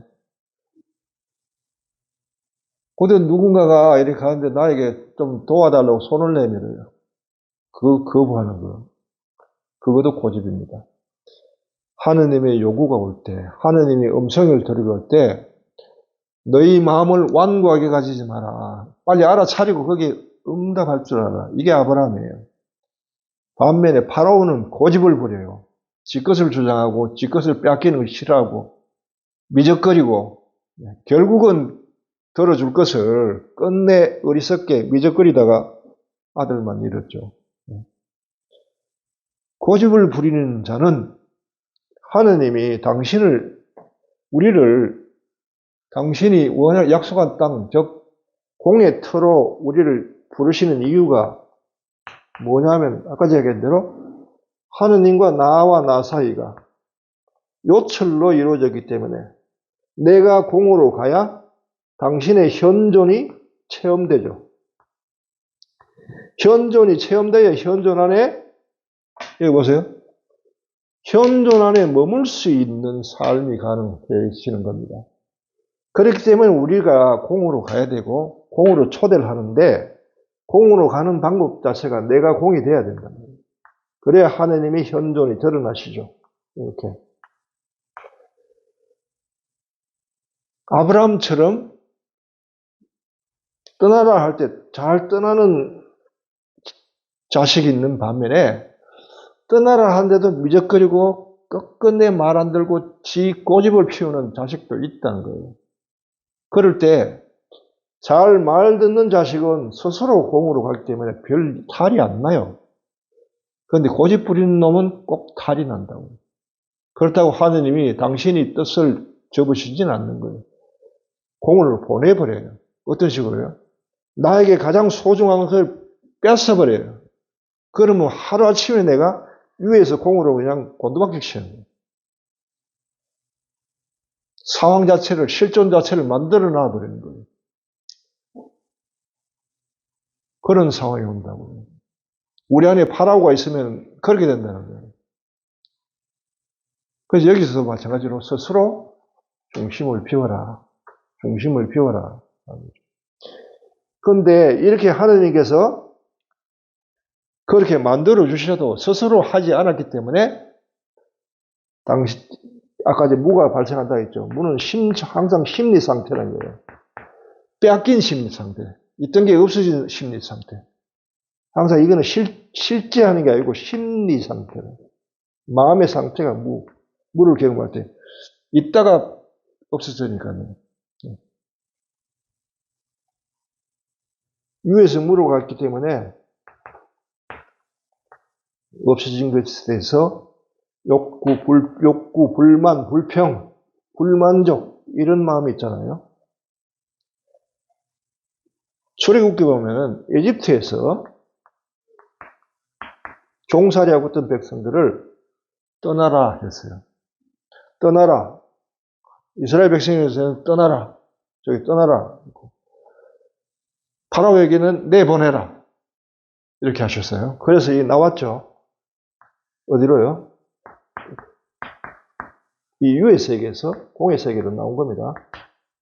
그때 누군가가 이렇게 하는데 나에게 좀 도와달라고 손을 내밀어요. 그거 거부하는 거. 그것도 고집입니다. 하느님의 요구가 올 때, 하느님의 음성을 들을 때 너희 마음을 완고하게 가지지 마라. 빨리 알아차리고 거기에 응답할 줄 알아. 이게 아브라함이에요. 반면에 파라오는 고집을 부려요. 지 것을 주장하고 지 것을 빼앗기는 걸 싫어하고 미적거리고 결국은 들어줄 것을 끝내 어리석게 미적거리다가 아들만 잃었죠. 고집을 부리는 자는 하느님이 우리를 당신이 원할 약속한 땅, 즉 공의 터로 우리를 부르시는 이유가 뭐냐면 아까 얘기한 대로 하느님과 나와 나 사이가 요철로 이루어졌기 때문에 내가 공으로 가야 당신의 현존이 체험되죠. 현존이 체험돼야 현존 안에 여기 보세요. 현존 안에 머물 수 있는 삶이 가능해지는 겁니다. 그렇기 때문에 우리가 공으로 가야 되고 공으로 초대를 하는데 공으로 가는 방법 자체가 내가 공이 돼야 된다. 그래야 하나님의 현존이 드러나시죠. 이렇게. 아브라함처럼 떠나라 할 때 잘 떠나는 자식이 있는 반면에 떠나라 하는데도 미적거리고 끝끝내 말 안 들고 지 고집을 피우는 자식도 있다는 거예요. 그럴 때 잘 말 듣는 자식은 스스로 공으로 가기 때문에 별 탈이 안 나요. 그런데 고집 부리는 놈은 꼭 탈이 난다고. 그렇다고 하느님이 당신이 뜻을 접으시진 않는 거예요. 공을 보내버려요. 어떤 식으로요? 나에게 가장 소중한 것을 뺏어버려요. 그러면 하루아침에 내가 위에서 공으로 그냥 곤두박질 치는 거예요. 상황 자체를, 실존 자체를 만들어 놔버리는 거예요. 그런 상황이 온다고요. 우리 안에 파라오가 있으면 그렇게 된다는 거예요. 그래서 여기서도 마찬가지로 스스로 중심을 비워라. 중심을 비워라. 그런데 이렇게 하느님께서 그렇게 만들어 주셔도 스스로 하지 않았기 때문에 당시 아까 이제 무가 발생한다 했죠. 무는 항상 심리 상태라는 거예요. 빼앗긴 심리 상태. 있던 게 없어진 심리 상태. 항상 이거는 실제 하는 게 아니고 심리 상태라. 마음의 상태가 무를 경험할 때 있다가 없어지니까요. 위에서 무로 갔기 때문에 없어진 것에 대해서 욕구, 불만, 불평, 불만족 이런 마음이 있잖아요. 출애굽기 보면은 이집트에서 종살이하고 있던 백성들을 떠나라 했어요. 떠나라. 이스라엘 백성에서는 떠나라. 저기 떠나라. 파라오에게는 내보내라. 이렇게 하셨어요. 그래서 이 나왔죠. 어디로요? 이 유의 세계에서 공의 세계로 나온 겁니다.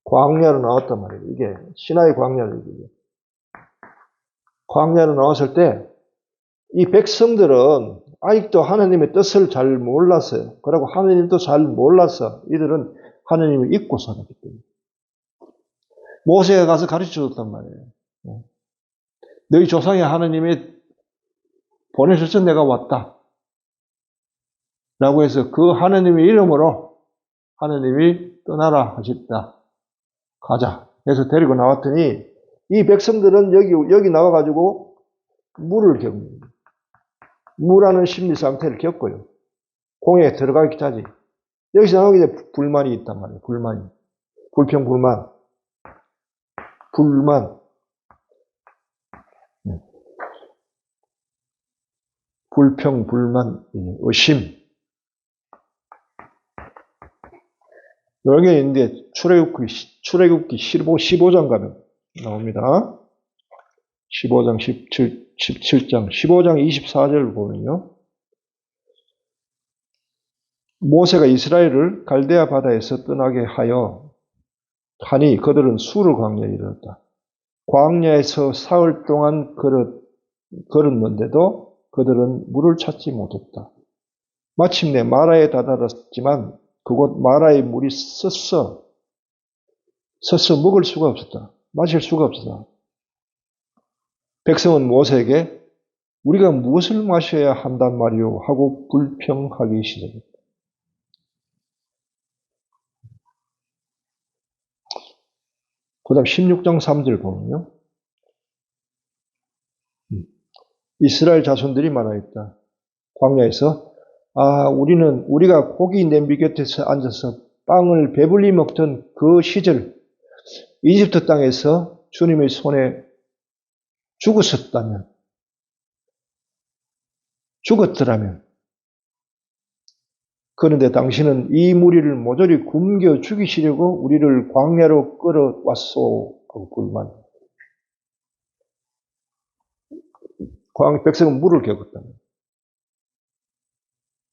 광야로 나왔단 말이에요. 이게 시나이 광야로 얘기해요. 광야로 나왔을 때 이 백성들은 아직도 하나님의 뜻을 잘 몰랐어요. 그리고 하나님도 잘 몰랐어. 이들은 하나님을 잊고 살았기 때문에. 모세가 가서 가르쳐 줬단 말이에요. 너희 조상의 하나님이 보내셔서 내가 왔다. 라고 해서 그 하나님의 이름으로 하나님이 떠나라 하셨다. 가자. 해서 데리고 나왔더니 이 백성들은 여기 나와가지고 물을 겪는 거예요. 무라는 심리 상태를 겪어요. 공에 들어가기 전에. 여기서 나오게 이제 불만이 있단 말이에요. 불만이. 불평, 불만. 불만. 불평, 불만, 의심. 여러 개 있는데 출애굽기 15장 가면 나옵니다. 15장 17장 15장 24절을 보면요. 모세가 이스라엘을 갈대아 바다에서 떠나게 하니 그들은 수르 광야에 이르렀다. 광야에서 사흘 동안 걸었는데도 그들은 물을 찾지 못했다. 마침내 마라에 다다랐지만 그곳 마라의 물이 섰어 먹을 수가 없었다. 마실 수가 없었다. 백성은 모세에게 우리가 무엇을 마셔야 한단 말이오 하고 불평하기 시작했다. 그 다음 16장 3절 보면요. 이스라엘 자손들이 말하였다. 광야에서 우리가 고기 냄비 곁에서 앉아서 빵을 배불리 먹던 그 시절 이집트 땅에서 주님의 손에 죽었더라면 그런데 당신은 이 무리를 모조리 굶겨 죽이시려고 우리를 광야로 끌어왔소 하고 불만. 백성은 물을 겪었다.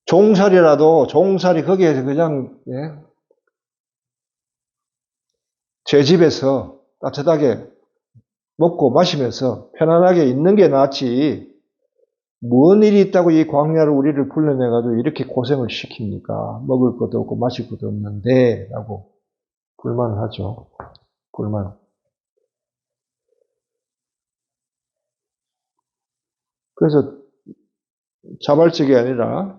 종살이 거기에서 그냥 제 집에서 따뜻하게 먹고 마시면서 편안하게 있는 게 낫지 뭔 일이 있다고 이 광야로 우리를 불러내가지고 이렇게 고생을 시킵니까? 먹을 것도 없고 마실 것도 없는데 라고 불만을 하죠. 불만. 그래서 자발적이 아니라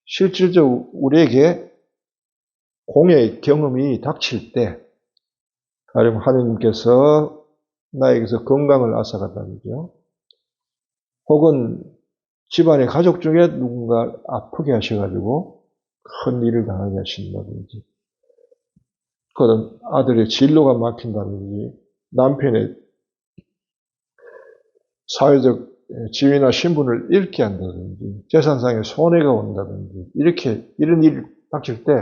실질적으로 우리에게 공의 경험이 닥칠 때 가령 하느님께서 나에게서 건강을 앗아간다든지요. 혹은 집안의 가족 중에 누군가 아프게 하셔가지고 큰 일을 당하게 하신다든지, 그런 아들의 진로가 막힌다든지, 남편의 사회적 지위나 신분을 잃게 한다든지, 재산상의 손해가 온다든지, 이런 일이 닥칠 때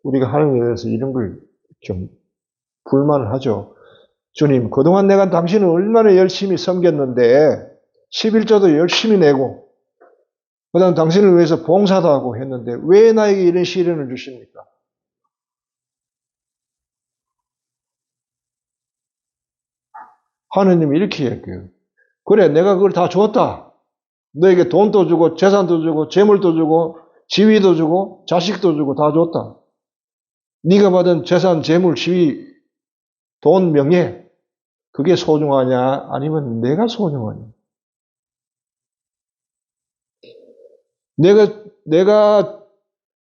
우리가 하나님에 대해서 이런 걸 좀 불만을 하죠. 주님, 그동안 내가 당신을 얼마나 열심히 섬겼는데, 11조도 열심히 내고, 그 다음 당신을 위해서 봉사도 하고 했는데, 왜 나에게 이런 시련을 주십니까? 하느님이 이렇게 얘기해요. 그래, 내가 그걸 다 줬다. 너에게 돈도 주고, 재산도 주고, 재물도 주고, 지위도 주고, 자식도 주고, 다 줬다. 네가 받은 재산, 재물, 지위, 돈, 명예, 그게 소중하냐? 아니면 내가 소중하냐? 내가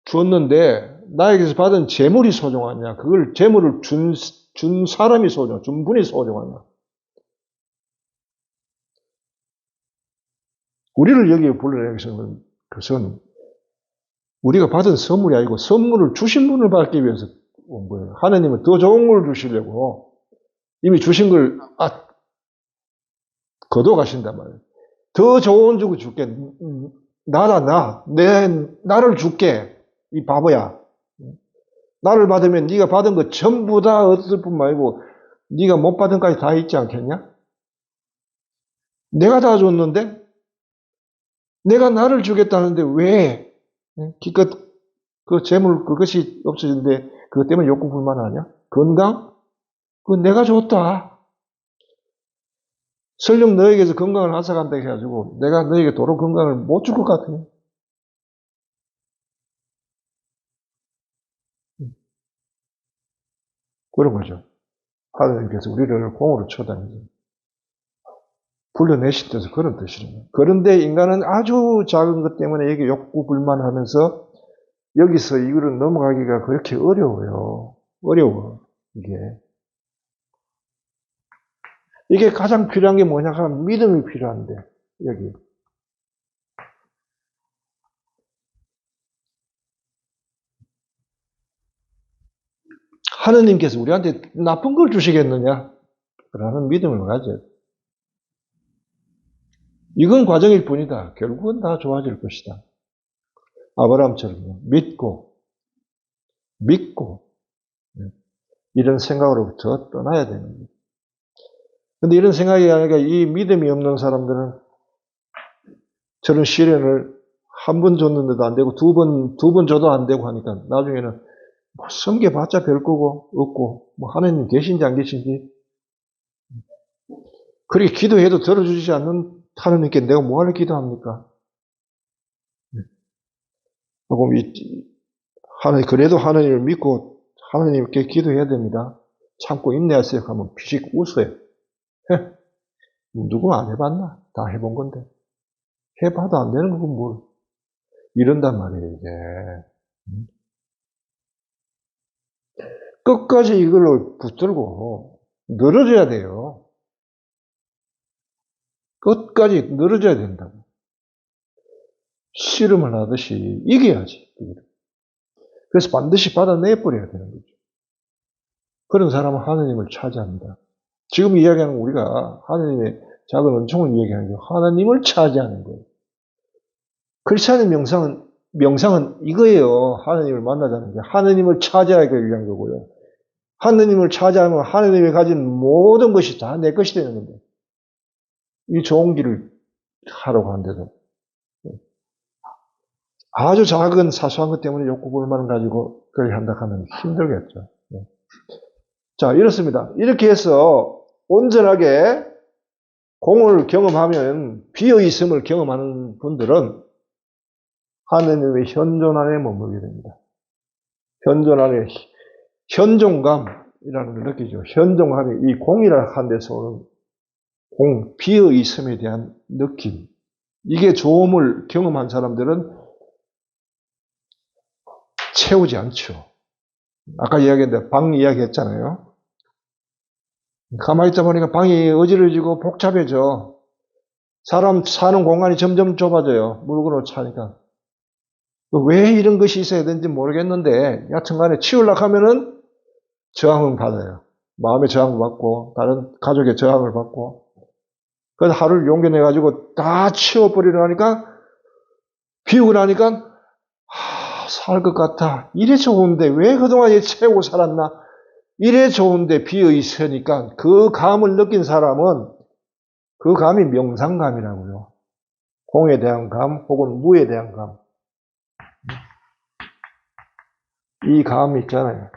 줬는데 나에게서 받은 재물이 소중하냐? 그걸 재물을 준 사람이 소중하냐? 준 분이 소중하냐? 우리를 여기에 불러내기 위해서는 그것은 우리가 받은 선물이 아니고 선물을 주신 분을 받기 위해서 온 거예요. 하나님은 더 좋은 걸 주시려고 이미 주신 걸 거둬가신단 말이에요. 더 좋은 주고 줄게. 나를 줄게. 이 바보야. 나를 받으면 네가 받은 거 전부 다 얻을 뿐만 아니고 네가 못 받은 것까지 다 있지 않겠냐? 내가 다 줬는데 내가 나를 주겠다는데 왜 기껏 그 재물 그것이 없어졌는데 그것 때문에 욕구 불만하냐? 건강? 그거 내가 줬다. 설령 너에게서 건강을 앗아간다 해가지고 내가 너에게 도로 건강을 못 줄 것 같으냐? 그런 거죠. 하나님께서 우리를 공으로 쳐다니죠. 불러내신 뜻은 그런 뜻이에요. 그런데 인간은 아주 작은 것 때문에 여기 욕구 불만하면서 여기서 이거를 넘어가기가 그렇게 어려워요. 어려워, 이게. 이게 가장 필요한 게 뭐냐 하면 믿음이 필요한데, 여기. 하느님께서 우리한테 나쁜 걸 주시겠느냐? 라는 믿음을 가져요. 이건 과정일 뿐이다. 결국은 다 좋아질 것이다. 아브라함처럼 믿고, 이런 생각으로부터 떠나야 되는 거예요. 근데 이런 생각이 아니라 이 믿음이 없는 사람들은 저런 시련을 한 번 줬는데도 안 되고 두 번 줘도 안 되고 하니까 나중에는 뭐 섬겨봤자 별 거고 없고 뭐 하나님 계신지 안 계신지 그렇게 기도해도 들어주지 않는 하나님께 내가 뭐하러 기도합니까? 그래도 하나님을 믿고 하나님께 기도해야 됩니다. 참고 인내하세요 하면 피식 웃어요. 누구 안 해봤나? 다 해본 건데. 해봐도 안 되는 건 뭘. 이런단 말이에요, 이게. 끝까지 이걸로 붙들고 늘어져야 돼요. 끝까지 늘어져야 된다고. 씨름을 하듯이 이겨야지. 그래서 반드시 받아내버려야 되는 거죠. 그런 사람은 하나님을 차지합니다. 지금 이야기하는 우리가 하나님의 작은 은총을 이야기하는 게 하나님을 차지하는 거예요. 크리스찬의 명상은 이거예요. 하나님을 만나자는 게. 하나님을 차지하기 위한 거고요. 하나님을 차지하면 하나님이 가진 모든 것이 다 내 것이 되는 건데. 이 좋은 길을 하려고 하는데도 아주 작은 사소한 것 때문에 욕구 불만을 가지고 그렇게 한다 하면 힘들겠죠. 자, 이렇습니다. 이렇게 해서 온전하게 공을 경험하면 비어있음을 경험하는 분들은 하느님의 현존 안에 머물게 됩니다. 현존 안에 현존감이라는 걸 느끼죠. 현존감이 이 공이라 한 데서 오는 비어있음에 대한 느낌. 이게 좋음을 경험한 사람들은 채우지 않죠. 아까 이야기했는데 방 이야기했잖아요. 가만히 있다 보니까 방이 어지러지고 복잡해져. 사람 사는 공간이 점점 좁아져요. 물건으로 차니까. 왜 이런 것이 있어야 되는지 모르겠는데, 여튼 간에 치우려고 하면은 저항을 받아요. 마음의 저항을 받고, 다른 가족의 저항을 받고. 그래서 하루를 용겨내가지고 다 치워버리려니까, 비우고 나니까, 살 것 같아. 이래 좋은데, 왜 그동안 채우고 살았나? 이래 좋은데 비어 있으니까, 그 감을 느낀 사람은, 그 감이 명상감이라고요. 공에 대한 감, 혹은 무에 대한 감. 이 감이 있잖아요.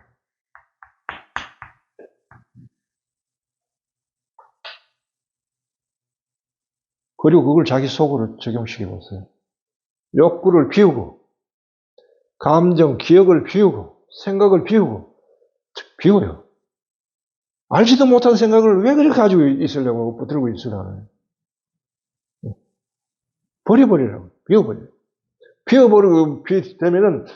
그리고 그걸 자기 속으로 적용시켜 보세요. 욕구를 비우고, 감정, 기억을 비우고, 생각을 비워요. 알지도 못한 생각을 왜 그렇게 가지고 있으려고 붙들고 있으려고. 버려버리라고. 비워버려요. 비워버리고 되면은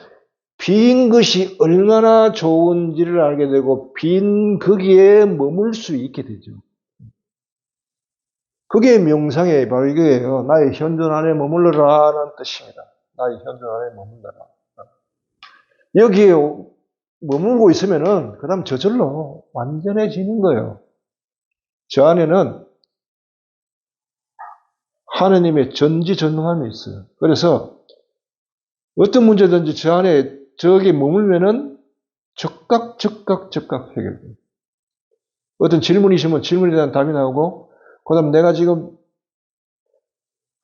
빈 것이 얼마나 좋은지를 알게 되고 빈 거기에 머물 수 있게 되죠. 그게 명상의 바로 이거예요. 나의 현존 안에 머물러라는 뜻입니다. 나의 현존 안에 머물러라. 여기에 머물고 있으면은 그 다음 저절로 완전해지는 거예요. 저 안에는 하느님의 전지전능함이 있어요. 그래서 어떤 문제든지 저 안에 저기 머물면은 즉각 해결돼요. 어떤 질문이 있으면 질문에 대한 답이 나오고, 그 다음 내가 지금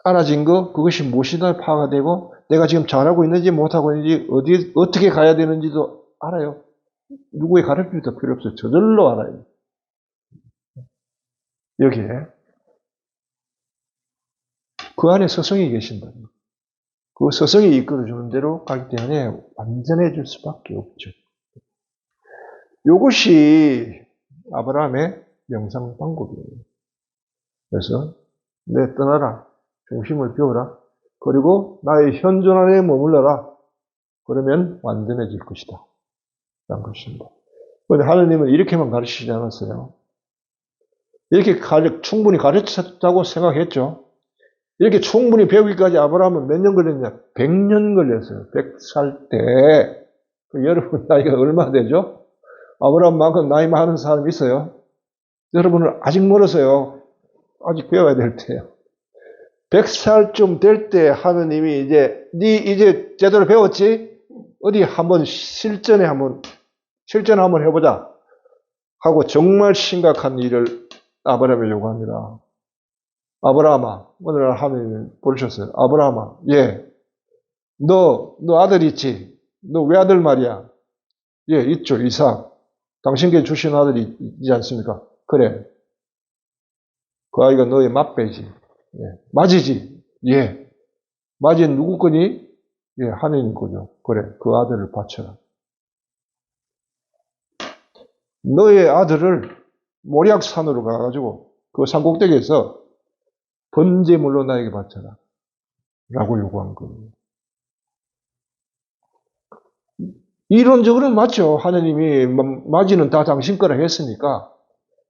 알아진 거, 그것이 무엇이나 파악이 되고, 내가 지금 잘하고 있는지 못하고 있는지, 어떻게 가야 되는지도 알아요. 누구의 가르침도 필요 없어요. 저절로 알아요. 여기에. 그 안에 스승이 계신다. 그 스승이 이끌어주는 대로 가기 때문에 완전해질 수밖에 없죠. 이것이 아브라함의 명상 방법이에요. 그래서 내 떠나라. 중심을 비워라. 그리고 나의 현존 안에 머물러라. 그러면 완전해질 것이다. 라는 것입니다. 그런데 하느님은 이렇게만 가르치지 않았어요. 이렇게 충분히 가르쳤다고 생각했죠. 이렇게 충분히 배우기까지 아브라함은 몇 년 걸렸냐? 100년 걸렸어요. 100살 때. 여러분 나이가 얼마 되죠? 아브라함만큼 나이 많은 사람이 있어요? 여러분은 아직 멀었어요. 아직 배워야 될 때요. 100살쯤 될 때 하느님이 네 이제 제대로 배웠지? 어디 한번 실전 한번 해보자. 하고 정말 심각한 일을 아브라함에 요구합니다. 아브라함아, 오늘 하느님이 부르셨어요. 아브라함아, 예. 너 아들 있지? 너 외아들 말이야. 예, 있죠, 이삭. 당신께 주신 아들이 있지 않습니까? 그래. 그 아이가 너의 맏배지. 예. 맞이지? 예. 맞이는 누구 거니? 예, 하느님 거죠. 그래, 그 아들을 바쳐라. 너의 아들을 모략산으로 가가지고 그 산꼭대기에서 번제물로 나에게 바쳐라. 라고 요구한 거예요. 이론적으로는 맞죠. 하느님이 맞이는 다 당신 거라 했으니까.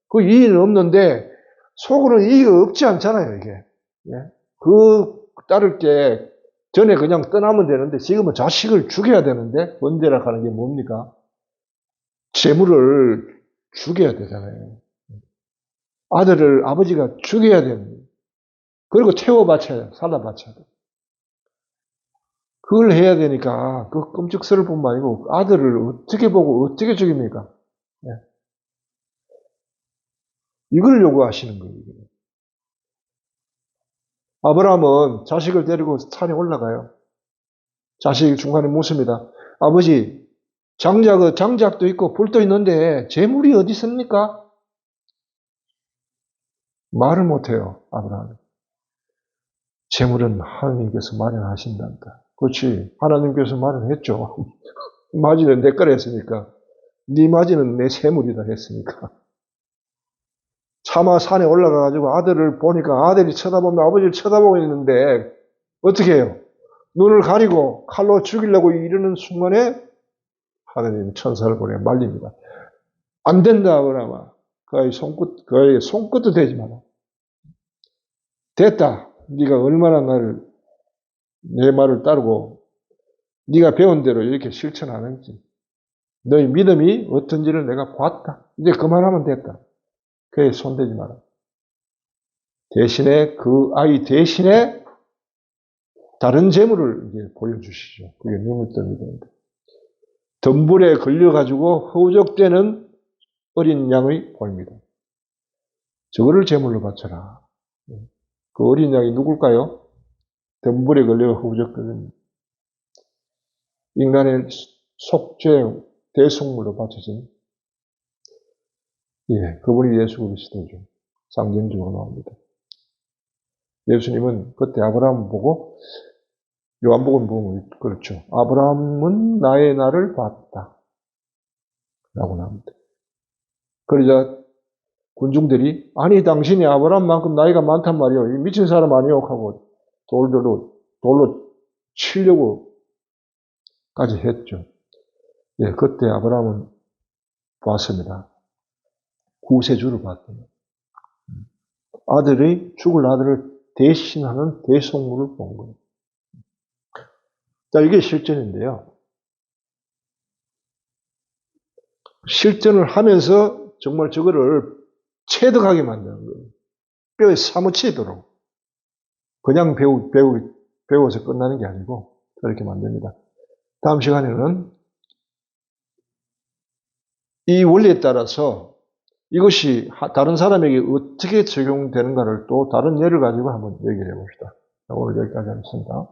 그 이의는 없는데 속으로는 이의가 없지 않잖아요, 이게. 예? 그 따를 때 전에 그냥 떠나면 되는데 지금은 자식을 죽여야 되는데 번제라 하는 게 뭡니까? 재물을 죽여야 되잖아요. 아들을 아버지가 죽여야 됩니다. 그리고 태워 바쳐야 돼요. 살라 바쳐야 돼요. 그걸 해야 되니까 그 끔찍스러울 뿐만 아니고 아들을 어떻게 보고 어떻게 죽입니까? 네. 이걸 요구하시는 거예요. 아브라함은 자식을 데리고 산에 올라가요. 자식이 중간에 묻습니다. 아버지, 장작도 있고 불도 있는데 재물이 어디 있습니까? 말을 못해요. 아브라함. 재물은 하나님께서 마련하신단다. 그렇지. 하나님께서 마련했죠. 마지는 내 거라 했으니까. 네 마지는 내 재물이다 했으니까. 차마 산에 올라가가지고 아들을 보니까 아들이 쳐다보면 아버지를 쳐다보고 있는데 어떻게 해요? 눈을 가리고 칼로 죽이려고 이러는 순간에 하나님 천사를 보내 말립니다. 안 된다, 아브라함아. 그 아이 손끝도 대지 마라. 됐다. 네가 얼마나 내 말을 따르고 네가 배운 대로 이렇게 실천하는지, 너희 믿음이 어떤지를 내가 봤다. 이제 그만하면 됐다. 그에 손대지 마라. 대신에 그 아이 대신에 다른 재물을 이제 보여주시죠. 그게 눈을 됩니다. 덤불에 걸려가지고 허우적대는 어린 양의 보입니다. 저거를 제물로 바쳐라. 그 어린 양이 누굴까요? 덤불에 걸려 허우적대는 인간의 속죄 대속물로 바쳐진, 그분이 예수 그리스도죠. 상징적으로 나옵니다. 예수님은 그때 아브라함을 보고, 요한복음 보면 그렇죠. 아브라함은 나의 날을 봤다. 라고 나옵니다. 그러자 군중들이, 아니 당신이 아브라함만큼 나이가 많단 말이오. 미친 사람 아니오 하고 돌로 치려고까지 했죠. 그때 아브라함은 봤습니다. 구세주를 봤더니 죽을 아들을 대신하는 대속물을 본 거예요. 자, 이게 실전인데요. 실전을 하면서 정말 저거를 체득하게 만드는 거예요. 뼈에 사무치도록. 그냥 배워서 끝나는 게 아니고 그렇게 만듭니다. 다음 시간에는 이 원리에 따라서 이것이 다른 사람에게 어떻게 적용되는가를 또 다른 예를 가지고 한번 얘기해 봅시다. 오늘 여기까지 하겠습니다.